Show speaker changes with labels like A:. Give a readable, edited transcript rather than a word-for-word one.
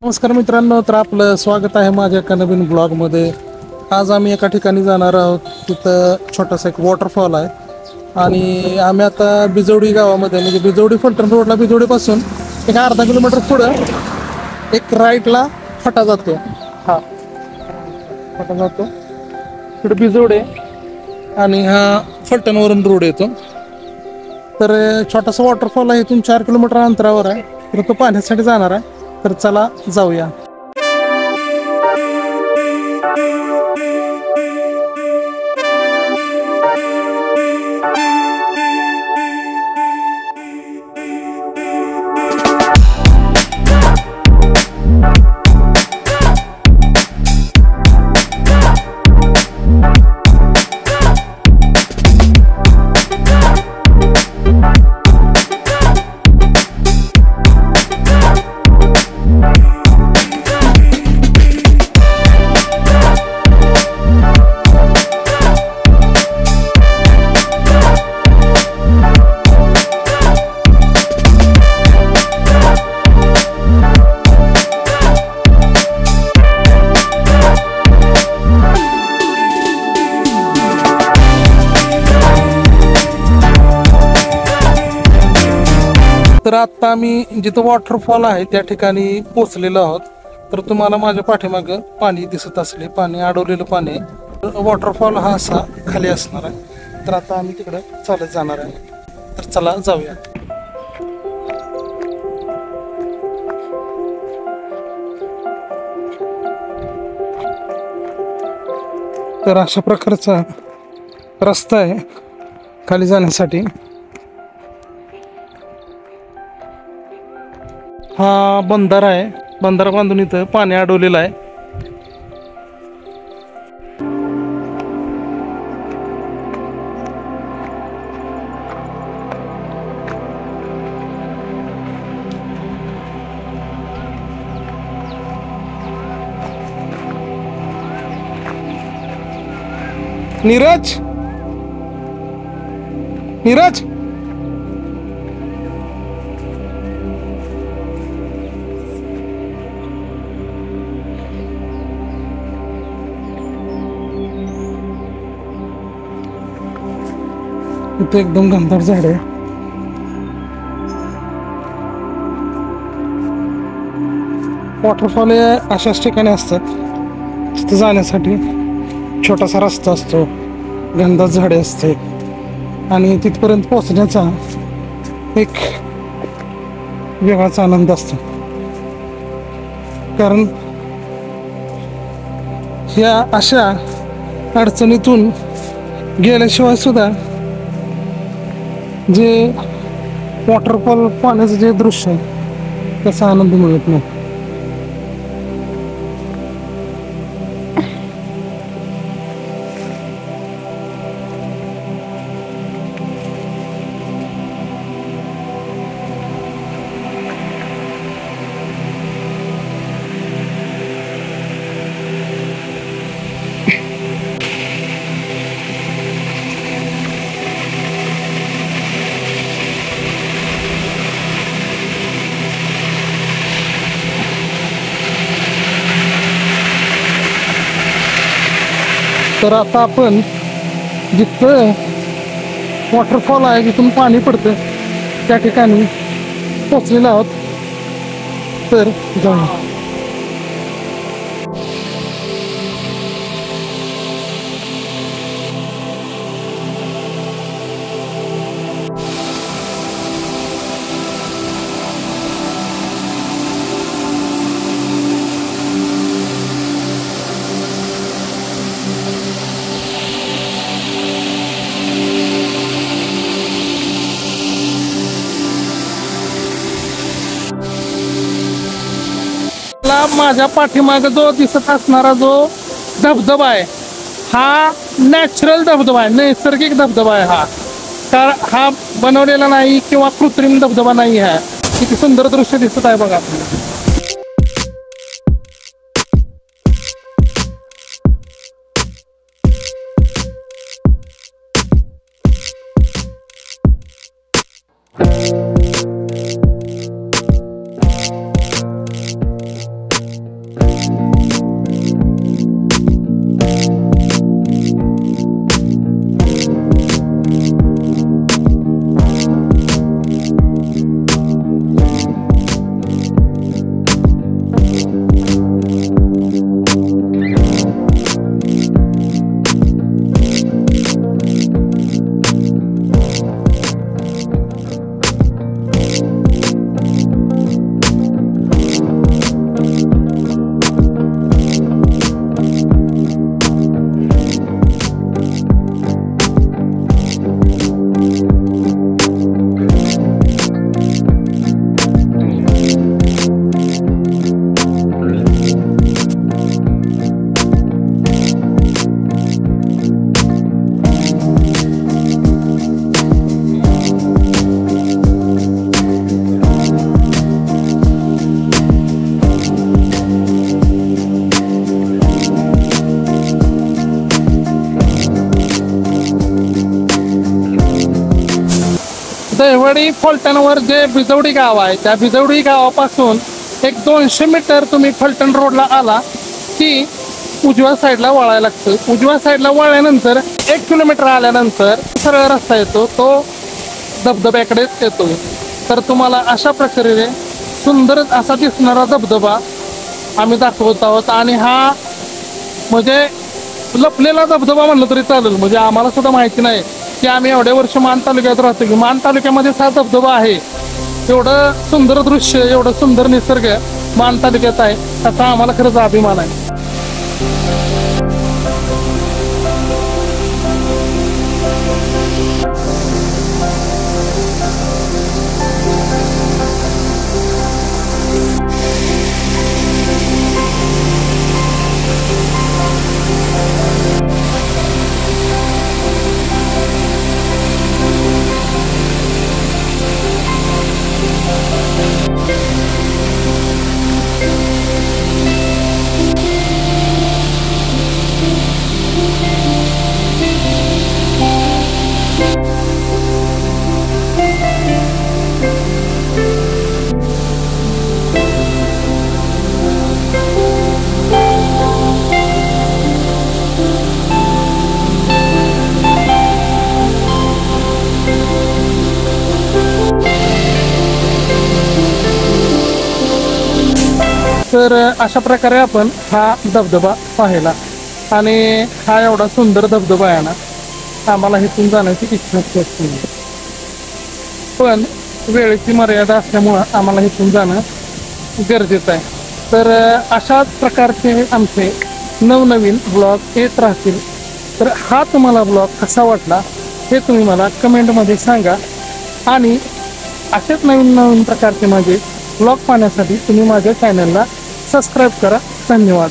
A: नमस्कार मित्रांनो, तर आपलं स्वागत आहे माझ्या एका नवीन ब्लॉगमध्ये. आज आम्ही एका ठिकाणी जाणार आहोत. तिथं छोटासा एक वॉटरफॉल आहे आणि आम्ही आता बिजवडी गावामध्ये म्हणजे बिजवडी फलटण रोडला बिजवडीपासून एक अर्धा किलोमीटर पुढं एक राईटला फटा जातो. हा फटा जातो तिकडे बिजवडे आणि हा फलटणवरून रोड येतो. तर छोटासा वॉटरफॉल आहे, इथून 4 किलोमीटर अंतरावर आहे. तर तो पाहण्यासाठी जाणार आहे. तर चला जाऊया. तर आता आम्ही जिथं वॉटरफॉल आहे त्या ठिकाणी पोचलेलो आहोत. तर तुम्हाला माझ्या पाठीमागं पाणी दिसत असले, पाणी अडवलेलं पाणी. वॉटरफॉल हा असा खाली असणार आहे. तर आता आम्ही तिकडं चालत जाणार आहे. तर चला जाऊया. तर अशा प्रकारचा रस्ता आहे खाली जाण्यासाठी. हा बंधारा आहे, बंधारा बांधून इथं पाणी अडवलेलं आहे. नीरज नीरज इथे एकदम घनदाट झाड आहे. वॉटरफॉल हे अशाच ठिकाणी असतात. तिथे जाण्यासाठी छोटासा रस्ता असतो, घनदाट झाडे असते आणि तिथपर्यंत पोहोचण्याचा एक वेगळाच आनंद असतो. कारण ह्या अशा अडचणीतून गेल्याशिवाय सुद्धा जे वॉटरफॉल पाण्याचं जे दृश्य आहे त्याचा आनंद मिळत नाही. तर आता आपण जिथं वॉटरफॉल आहे, जिथून पाणी पडतं त्या ठिकाणी पोचलेलो आहोत. तर जाऊया. माझ्या पाठीमागे जो दिसत असणारा जो धबधबा आहे हा नॅचरल धबधबा आहे, नैसर्गिक धबधबा आहे. हा बनवलेला नाही किंवा कृत्रिम धबधबा नाही आहे. किती सुंदर दृश्य दिसत आहे बघा. बिजवडी फलटणवर जे बिजवडी गाव आहे त्या बिजवडी गावापासून एक 200 मीटर तुम्ही फलटण रोडला आला की उजव्या साईडला वळायला लागतं. उजव्या साईडला वळल्यानंतर 1 किलोमीटर आल्यानंतर सरळ रस्ता येतो, तो धबधब्याकडेच येतो. तर तुम्हाला अशा प्रकारे सुंदर असा दिसणारा धबधबा आम्ही दाखवत आहोत. आणि हा म्हणजे लपलेला धबधबा म्हणलं तरी चालेल, म्हणजे आम्हाला सुद्धा माहिती नाही की आम्ही एवढ्या वर्ष मान तालुक्यात राहतो की मान तालुक्यामध्ये हा धबधबा आहे. एवढं सुंदर दृश्य, एवढं सुंदर निसर्ग मान तालुक्यात आहे, त्याचा आम्हाला खरंच अभिमान आहे. तर अशा प्रकारे आपण हा धबधबा पाहिला आणि हा एवढा सुंदर धबधबा आहे ना, आम्हाला इथून जाण्याची इच्छा असते, पण वेळेची मर्यादा असल्यामुळं आम्हाला इथून जाणं गरजेचं आहे. तर अशाच प्रकारचे आमचे नवनवीन ब्लॉग येत राहतील. तर हा तुम्हाला ब्लॉग कसा वाटला हे तुम्ही मला कमेंटमध्ये सांगा. आणि असेच नवीन नवीन प्रकारचे माझे ब्लॉग पाहण्यासाठी तुम्ही माझ्या चॅनलला सबस्क्राईब करा. धन्यवाद.